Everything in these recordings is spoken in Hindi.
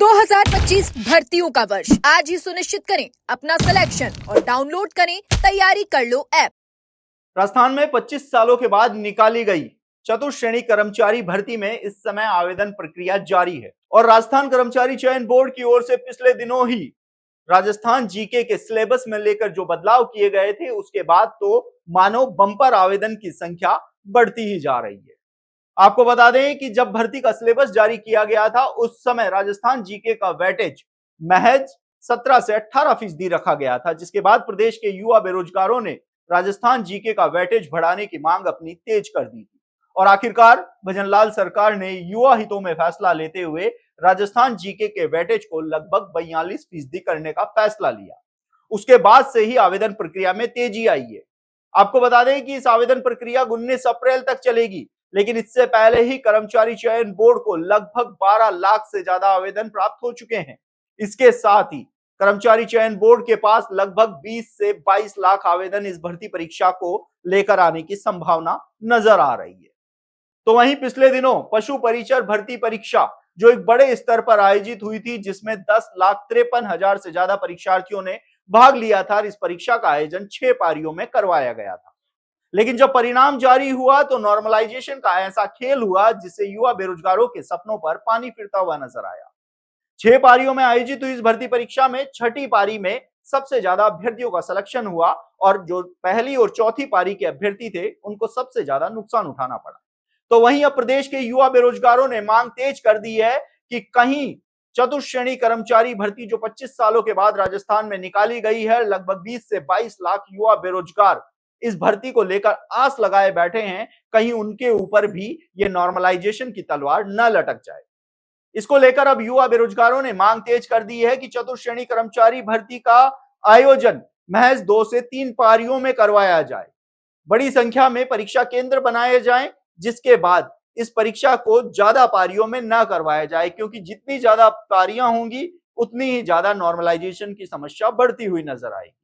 2025 भर्तियों का वर्ष आज ही सुनिश्चित करें अपना सिलेक्शन और डाउनलोड करें तैयारी कर लो ऐप। राजस्थान में 25 सालों के बाद निकाली गई चतुर्श्रेणी कर्मचारी भर्ती में इस समय आवेदन प्रक्रिया जारी है और राजस्थान कर्मचारी चयन बोर्ड की ओर से पिछले दिनों ही राजस्थान जीके के सिलेबस में लेकर जो बदलाव किए गए थे उसके बाद तो मानो बम्पर आवेदन की संख्या बढ़ती ही जा रही है। आपको बता दें कि जब भर्ती का सिलेबस जारी किया गया था उस समय राजस्थान जीके का वेटेज महज 17 से 18% रखा गया था, जिसके बाद प्रदेश के युवा बेरोजगारों ने राजस्थान जीके का वेटेज बढ़ाने की मांग अपनी तेज कर दी थी और आखिरकार भजनलाल सरकार ने युवा हितों में फैसला लेते हुए राजस्थान जीके के वेटेज को लगभग 42% करने का फैसला लिया। उसके बाद से ही आवेदन प्रक्रिया में तेजी आई है। आपको बता दें कि इस आवेदन प्रक्रिया 19 अप्रैल तक चलेगी, लेकिन इससे पहले ही कर्मचारी चयन बोर्ड को लगभग 12 लाख से ज्यादा आवेदन प्राप्त हो चुके हैं। इसके साथ ही कर्मचारी चयन बोर्ड के पास लगभग 20 से 22 लाख आवेदन इस भर्ती परीक्षा को लेकर आने की संभावना नजर आ रही है। तो वहीं पिछले दिनों पशु परिचर भर्ती परीक्षा जो एक बड़े स्तर पर आयोजित हुई थी, जिसमें 10,53,000 से ज्यादा परीक्षार्थियों ने भाग लिया था। इस परीक्षा का आयोजन 6 पारियों में करवाया गया था, लेकिन जब परिणाम जारी हुआ तो नॉर्मलाइजेशन का ऐसा खेल हुआ जिससे युवा बेरोजगारों के सपनों पर पानी फिरता हुआ नजर आया। 6 पारियों में आयोजित हुई इस भर्ती परीक्षा में छठी पारी में सबसे ज्यादा अभ्यर्थियों का सिलेक्शन हुआ और जो पहली और चौथी पारी के अभ्यर्थी थे उनको सबसे ज्यादा नुकसान उठाना पड़ा। तो वहीं अब प्रदेश के युवा बेरोजगारों ने मांग तेज कर दी है कि कहीं चतुर्श्रेणी कर्मचारी भर्ती जो 25 सालों के बाद राजस्थान में निकाली गई है, लगभग 20 से 22 लाख युवा बेरोजगार इस भर्ती को लेकर आस लगाए बैठे हैं, कहीं उनके ऊपर भी ये नॉर्मलाइजेशन की तलवार न लटक जाए। इसको लेकर अब युवा बेरोजगारों ने मांग तेज कर दी है कि चतुर्श्रेणी कर्मचारी भर्ती का आयोजन महज 2 से 3 पारियों में करवाया जाए, बड़ी संख्या में परीक्षा केंद्र बनाए जाएं, जिसके बाद इस परीक्षा को ज्यादा पारियों में न करवाया जाए, क्योंकि जितनी ज्यादा पारियां होंगी उतनी ही ज्यादा नॉर्मलाइजेशन की समस्या बढ़ती हुई नजर आएगी।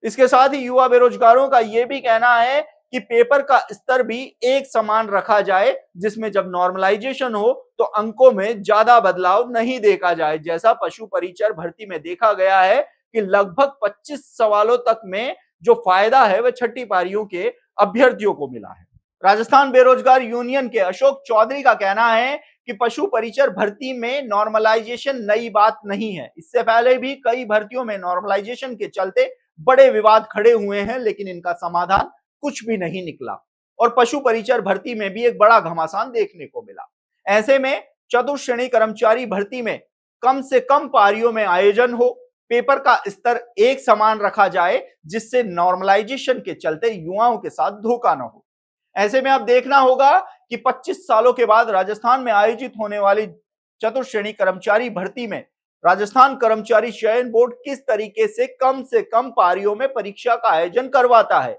इसके साथ ही युवा बेरोजगारों का यह भी कहना है कि पेपर का स्तर भी एक समान रखा जाए, जिसमें जब नॉर्मलाइजेशन हो तो अंकों में ज्यादा बदलाव नहीं देखा जाए, जैसा पशु परिचर भर्ती में देखा गया है कि लगभग 25 सवालों तक में जो फायदा है वह छठी पारियों के अभ्यर्थियों को मिला है। राजस्थान बेरोजगार यूनियन के अशोक चौधरी का कहना है कि पशु परिचर भर्ती में नॉर्मलाइजेशन नई बात नहीं है। इससे पहले भी कई भर्तियों में नॉर्मलाइजेशन के चलते बड़े विवाद खड़े हुए हैं, लेकिन इनका समाधान कुछ भी नहीं निकला और पशु परिचर भर्ती में भी एक बड़ा घमासान देखने को मिला। ऐसे में चतुर्श्रेणी कर्मचारी भर्ती में कम से कम पारियों में आयोजन हो, पेपर का स्तर एक समान रखा जाए, जिससे नॉर्मलाइजेशन के चलते युवाओं के साथ धोखा न हो। ऐसे में अब देखना होगा कि 25 सालों के बाद राजस्थान में आयोजित होने वाली चतुर्श्रेणी कर्मचारी भर्ती में राजस्थान कर्मचारी चयन बोर्ड किस तरीके से कम पारियों में परीक्षा का आयोजन करवाता है,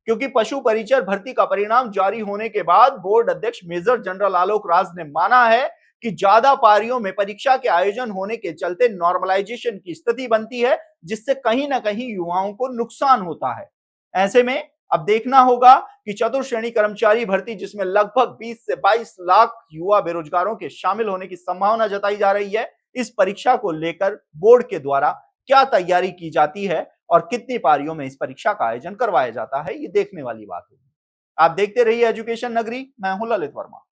क्योंकि पशु परिचर भर्ती का परिणाम जारी होने के बाद बोर्ड अध्यक्ष मेजर जनरल आलोक राज ने माना है कि ज्यादा पारियों में परीक्षा के आयोजन होने के चलते नॉर्मलाइजेशन की स्थिति बनती है, जिससे कहीं ना कहीं युवाओं को नुकसान होता है। ऐसे में अब देखना होगा कि चतुर्श्रेणी कर्मचारी भर्ती जिसमें लगभग 20 से 22 लाख युवा बेरोजगारों के शामिल होने की संभावना जताई जा रही है, इस परीक्षा को लेकर बोर्ड के द्वारा क्या तैयारी की जाती है और कितनी पारियों में इस परीक्षा का आयोजन करवाया जाता है, ये देखने वाली बात होगी। आप देखते रहिए एजुकेशन नगरी, मैं हूं ललित वर्मा।